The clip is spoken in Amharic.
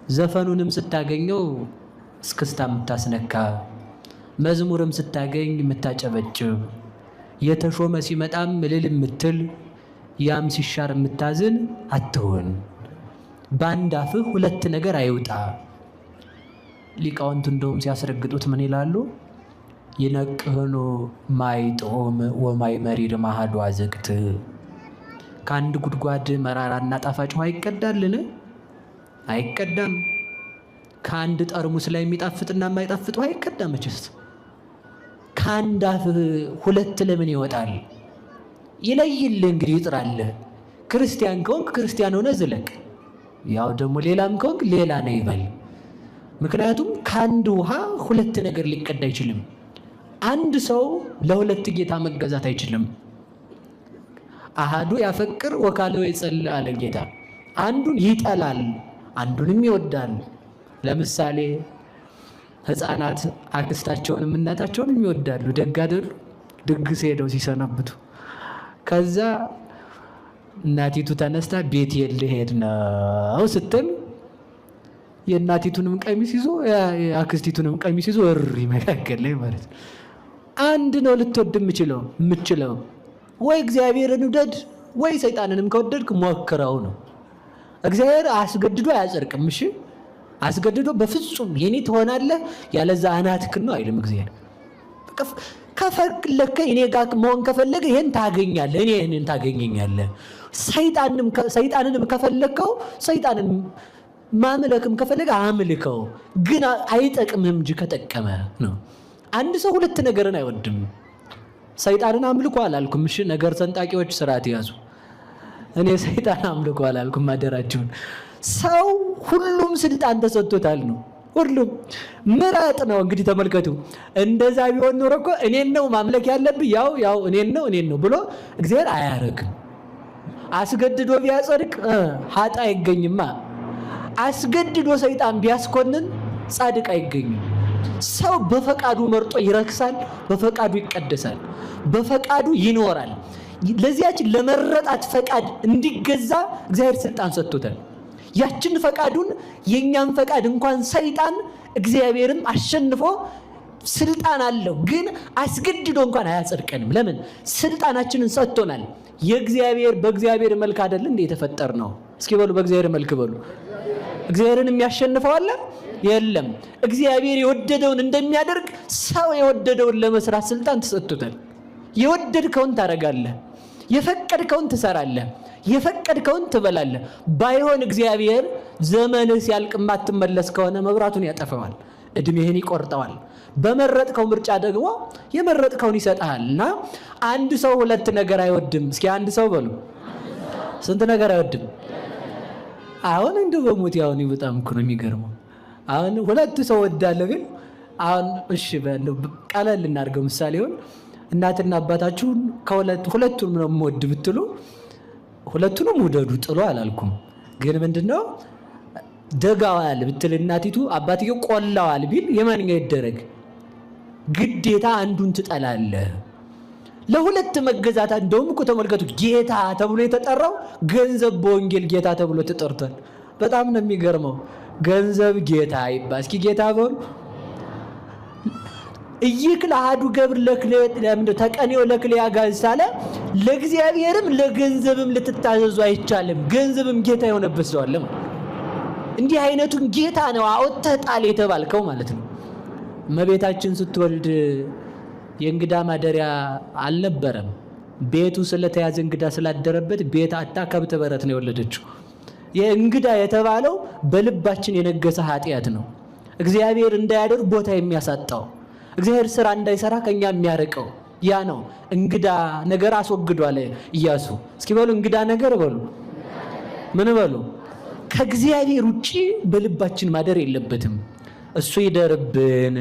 ዘፈኑንም ስታገኘው እስክስታ የምታስነካ፣ መዝሙርም ስታገኝ የምታጨበጭብ፣ የተሾመ ሲመጣም እልል የምትል፣ ያም ሲሻር የምታዝን አትሁን። በአንድ አፍህ ሁለት ነገር አይውጣ። ሊቃውንቱ እንደውም ሲያስረግጡት ምን ይላሉ? ይነቅህኑ ማይ ጥዑም ወማይ መሪር ማሃዱ አዘቅት። ከአንድ ጉድጓድ መራራና ጣፋጭ ውሃ ይቀዳልን? አይቀዳም። ከአንድ ጠርሙስ ላይ የሚጣፍጥና የማይጣፍጥ ውሃ ይቀዳም? መቼስ ከአንድ አፍህ ሁለት ለምን ይወጣል? ይለይልህ እንግዲህ ይጥራልህ። ክርስቲያን ከሆንክ ክርስቲያን ሆነ ዝለቅ። ያው ደግሞ ሌላም ከሆንክ ሌላ ነው ይበል። ምክንያቱም ከአንድ ውሃ ሁለት ነገር ሊቀዳ አይችልም። አንድ ሰው ለሁለት ጌታ መገዛት አይችልም። አሃዱ ያፈቅር ወካልእ ይጸልእ አለ ጌታ። አንዱን ይጠላል፣ አንዱንም ይወዳል። ለምሳሌ ሕፃናት አክስታቸውንም እናታቸውንም ይወዳሉ። ደግ አይደሉ? ድግስ ሄደው ሲሰነብቱ ከዛ እናቲቱ ተነስታ ቤት ልሄድ ነው ስትል የእናቲቱንም ቀሚስ ይዞ የአክስቲቱንም ቀሚስ ይዞ እሪ መካከል ላይ ማለት ነው። አንድ ነው ልትወድ የምችለው ወይ እግዚአብሔርን ውደድ ወይ ሰይጣንንም ከወደድክ ሞክረው ነው። እግዚአብሔር አስገድዶ አያጸድቅም። እሺ አስገድዶ በፍጹም የኔ ትሆናለህ ያለዛ አናትክን ነው አይልም እግዚአብሔር። ከፈለከ እኔ ጋር መሆን ከፈለገ ይሄን ታገኛለህ፣ እኔ ይሄንን ታገኘኛለህ። ሰይጣንንም ከፈለከው ሰይጣንን ማምለክም ከፈለገ አምልከው፣ ግን አይጠቅምም እንጂ ከጠቀመ ነው። አንድ ሰው ሁለት ነገርን አይወድም። ሰይጣንን አምልኮ አላልኩም። እሺ ነገር ሰንጣቂዎች ስርዓት ያዙ። እኔ ሰይጣን አምልኮ አላልኩም። አደራችሁን። ሰው ሁሉም ስልጣን ተሰጥቶታል ነው። ሁሉም ምራጥ ነው። እንግዲህ ተመልከቱ። እንደዛ ቢሆን ኖሮ እኮ እኔን ነው ማምለክ ያለብህ ያው እኔን ነው ብሎ እግዚአብሔር አያረግም። አስገድዶ ቢያጸድቅ ኃጥእ አይገኝማ። አስገድዶ ሰይጣን ቢያስኮንን ጻድቅ አይገኝም። ሰው በፈቃዱ መርጦ ይረክሳል፣ በፈቃዱ ይቀደሳል፣ በፈቃዱ ይኖራል። ለዚያች ለመረጣት ፈቃድ እንዲገዛ እግዚአብሔር ስልጣን ሰጥቶታል። ያችን ፈቃዱን የኛን ፈቃድ እንኳን ሰይጣን እግዚአብሔርም አሸንፎ ስልጣን አለው፣ ግን አስገድዶ እንኳን አያጸድቀንም። ለምን? ስልጣናችንን ሰጥቶናል። በእግዚአብሔር መልክ አይደል እንዴ የተፈጠር ነው? እስኪ በሉ በእግዚአብሔር መልክ በሉ። እግዚአብሔርን የሚያሸንፈው አለ? የለም። እግዚአብሔር የወደደውን እንደሚያደርግ ሰው የወደደውን ለመስራት ስልጣን ተሰጥቶታል። የወደድከውን ታደርጋለህ፣ የፈቀድከውን ትሰራለህ፣ የፈቀድከውን ትበላለህ። ባይሆን እግዚአብሔር ዘመንህ ሲያልቅ የማትመለስ ከሆነ መብራቱን ያጠፈዋል፣ እድሜህን ይቆርጠዋል። በመረጥከው ምርጫ ደግሞ የመረጥከውን ይሰጥሃል። እና አንድ ሰው ሁለት ነገር አይወድም። እስኪ አንድ ሰው በሉ። ስንት ነገር አይወድም? አሁን እንደው በሞት ያውን በጣም እኮ ነው የሚገርመው። አሁን ሁለት ሰው ወዳለሁ ግን አሁን እሺ በለው ቀለል እናድርገው። ምሳሌውን እናትና አባታችሁን ሁለቱን ነው የምወድ ብትሉ ሁለቱንም ውደዱ ጥሉ አላልኩም። ግን ምንድነው ደጋዋል ብትል እናቲቱ አባትየው ቆላዋል ቢል የማንኛው ይደረግ? ግዴታ አንዱን ትጠላለህ። ለሁለት መገዛት እንደውም እኮ ተመልከቱ፣ ጌታ ተብሎ የተጠራው ገንዘብ በወንጌል ጌታ ተብሎ ተጠርቷል። በጣም ነው የሚገርመው። ገንዘብ ጌታ ይባል። እስኪ ጌታ በሉ። እይክል አሐዱ ገብር ተቀኔው ለክልያ ጋዝሳለ ለእግዚአብሔርም ለገንዘብም ልትታዘዙ አይቻልም። ገንዘብም ጌታ የሆነበት ሰው አለ። እንዲህ አይነቱን ጌታ ነው አወጥተህ ጣል የተባልከው ማለት ነው። እመቤታችን ስትወልድ የእንግዳ ማደሪያ አልነበረም። ቤቱ ስለተያዘ እንግዳ ስላደረበት ቤት አጣ ከብት በረት ነው የወለደችው። የእንግዳ የተባለው በልባችን የነገሰ ኃጢአት ነው። እግዚአብሔር እንዳያደርግ ቦታ የሚያሳጣው፣ እግዚአብሔር ስራ እንዳይሰራ ከኛ የሚያርቀው ያ ነው። እንግዳ ነገር አስወግዷል ኢያሱ። እስኪ በሉ እንግዳ ነገር በሉ። ምን በሉ? ከእግዚአብሔር ውጪ በልባችን ማደር የለበትም። እሱ ይደርብን።